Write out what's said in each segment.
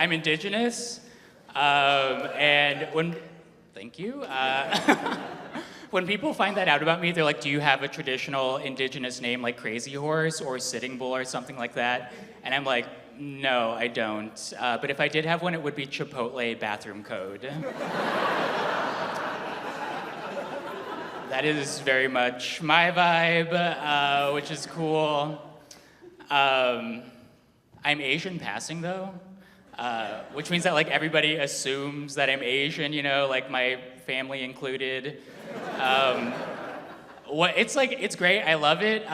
I'm Indigenous, and thank you. When people find that out about me, they're like, do you have a traditional Indigenous name like Crazy Horse or Sitting Bull or something like that? And I'm like, no, I don't. But if I did have one, it would be Chipotle Bathroom Code. That is very much my vibe, which is cool. I'm Asian passing though, which means that like everybody assumes that I'm Asian, you know, like my family included. It's great, I love it.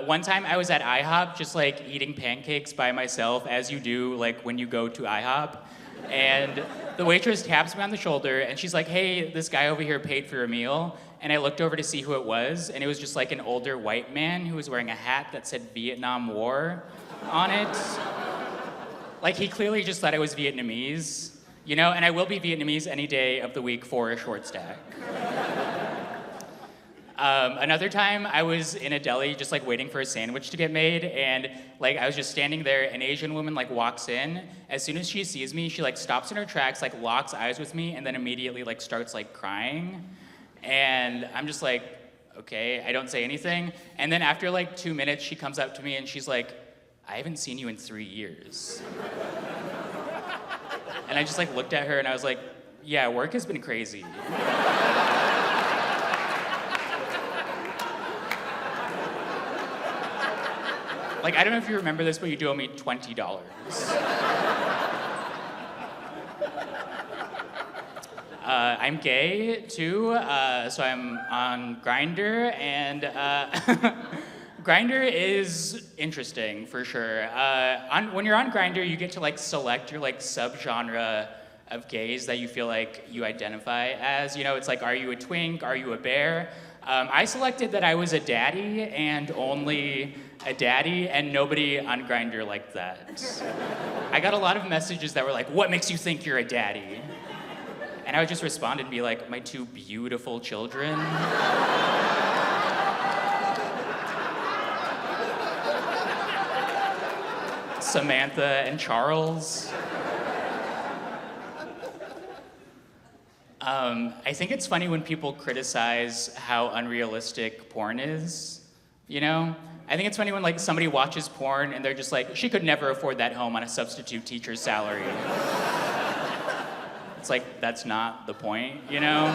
One time I was at IHOP just like eating pancakes by myself, as you do like when you go to IHOP. And the waitress taps me on the shoulder and she's like, hey, this guy over here paid for your meal. And I looked over to see who it was, and it was just like an older white man who was wearing a hat that said Vietnam War on it. Like he clearly just thought I was Vietnamese, you know, and I will be Vietnamese any day of the week for a short stack. Another time I was in a deli just like waiting for a sandwich to get made, and like I was just standing there, an Asian woman like walks in. As soon as she sees me, she like stops in her tracks, like locks eyes with me, and then immediately like starts like crying. And I'm just like, okay, I don't say anything. And then after like 2 minutes, she comes up to me and she's like, I haven't seen you in 3 years. And I just like looked at her and I was like, yeah, work has been crazy. Like, I don't know if you remember this, but you do owe me $20. I'm gay too, so I'm on Grindr, and Grindr is interesting for sure. When you're on Grindr, you get to like select your like subgenre of gays that you feel like you identify as. You know, it's like, are you a twink? Are you a bear? I selected that I was a daddy and only a daddy, and nobody on Grindr liked that. I got a lot of messages that were like, what makes you think you're a daddy? And I would just respond and be like, my 2 beautiful children. Samantha and Charles. I think it's funny when people criticize how unrealistic porn is, you know? I think it's funny when like somebody watches porn and they're just like, she could never afford that home on a substitute teacher's salary. It's like, that's not the point, you know?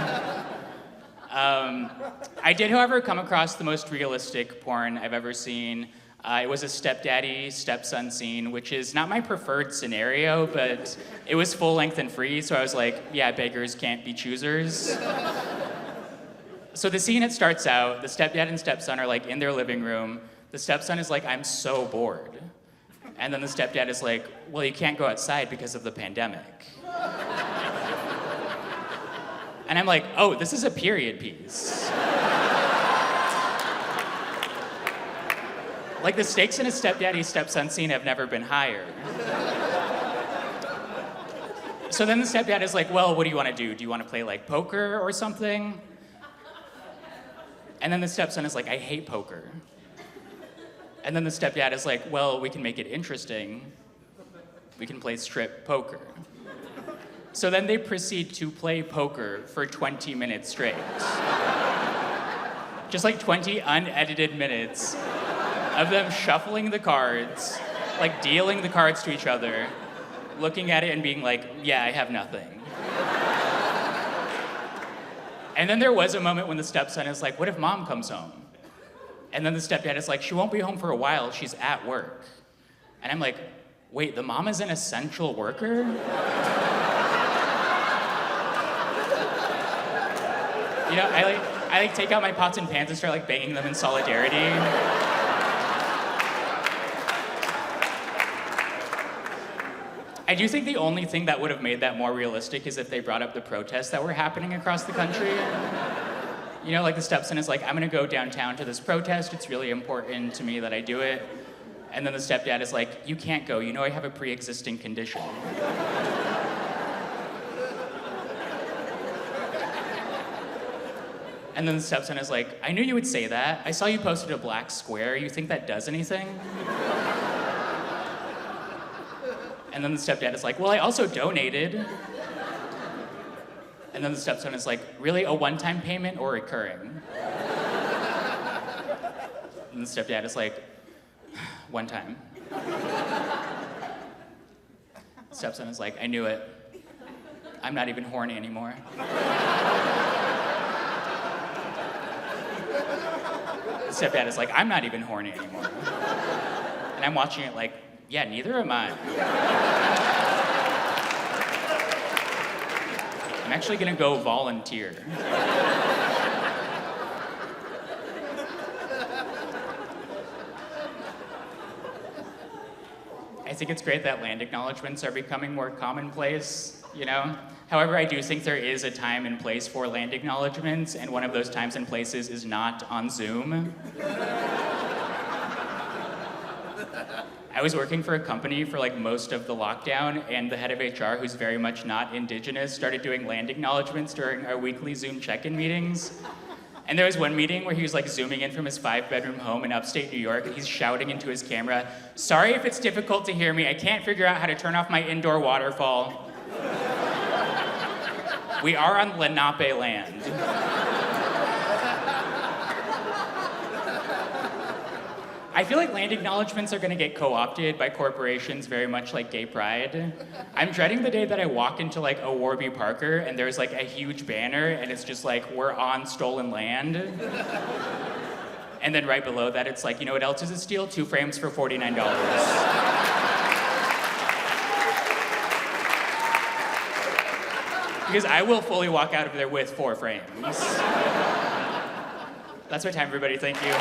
I did, however, come across the most realistic porn I've ever seen. It was a stepdaddy, stepson scene, which is not my preferred scenario, but it was full length and free, so I was like, yeah, beggars can't be choosers. So the scene, it starts out, the stepdad and stepson are like in their living room. The stepson is like, I'm so bored. And then the stepdad is like, well, you can't go outside because of the pandemic. And I'm like, oh, this is a period piece. Like, the stakes in a stepdaddy-stepson scene have never been higher. So then the stepdad is like, well, what do you want to do? Do you want to play, like, poker or something? And then the stepson is like, I hate poker. And then the stepdad is like, well, we can make it interesting. We can play strip poker. So then they proceed to play poker for 20 minutes straight. Just like 20 unedited minutes of them shuffling the cards, like dealing the cards to each other, looking at it and being like, yeah, I have nothing. And then there was a moment when the stepson is like, what if mom comes home? And then the stepdad is like, she won't be home for a while, she's at work. And I'm like, wait, the mom is an essential worker? You know, I take out my pots and pans and start like banging them in solidarity. I do think the only thing that would have made that more realistic is if they brought up the protests that were happening across the country. You know, like the stepson is like, I'm gonna go downtown to this protest, it's really important to me that I do it. And then the stepdad is like, you can't go, you know I have a pre-existing condition. And then the stepson is like, I knew you would say that. I saw you posted a black square. You think that does anything? And then the stepdad is like, well, I also donated. And then the stepson is like, really, a one-time payment or recurring? And the stepdad is like, one time. The stepson is like, I knew it. I'm not even horny anymore. The stepdad is like, I'm not even horny anymore. And I'm watching it like, yeah, neither am I. I'm actually gonna go volunteer. I think it's great that land acknowledgements are becoming more commonplace, you know? However, I do think there is a time and place for land acknowledgements, and one of those times and places is not on Zoom. I was working for a company for like most of the lockdown, and the head of HR, who's very much not indigenous, started doing land acknowledgements during our weekly Zoom check-in meetings. And there was one meeting where he was like zooming in from his 5-bedroom home in upstate New York, and he's shouting into his camera, "Sorry if it's difficult to hear me, I can't figure out how to turn off my indoor waterfall. We are on Lenape land." I feel like land acknowledgements are gonna get co-opted by corporations very much like gay pride. I'm dreading the day that I walk into like a Warby Parker and there's like a huge banner and it's just like, we're on stolen land. And then right below that it's like, you know what else is a steal? 2 frames for $49. Because I will fully walk out of there with 4 frames. That's my time, everybody. Thank you.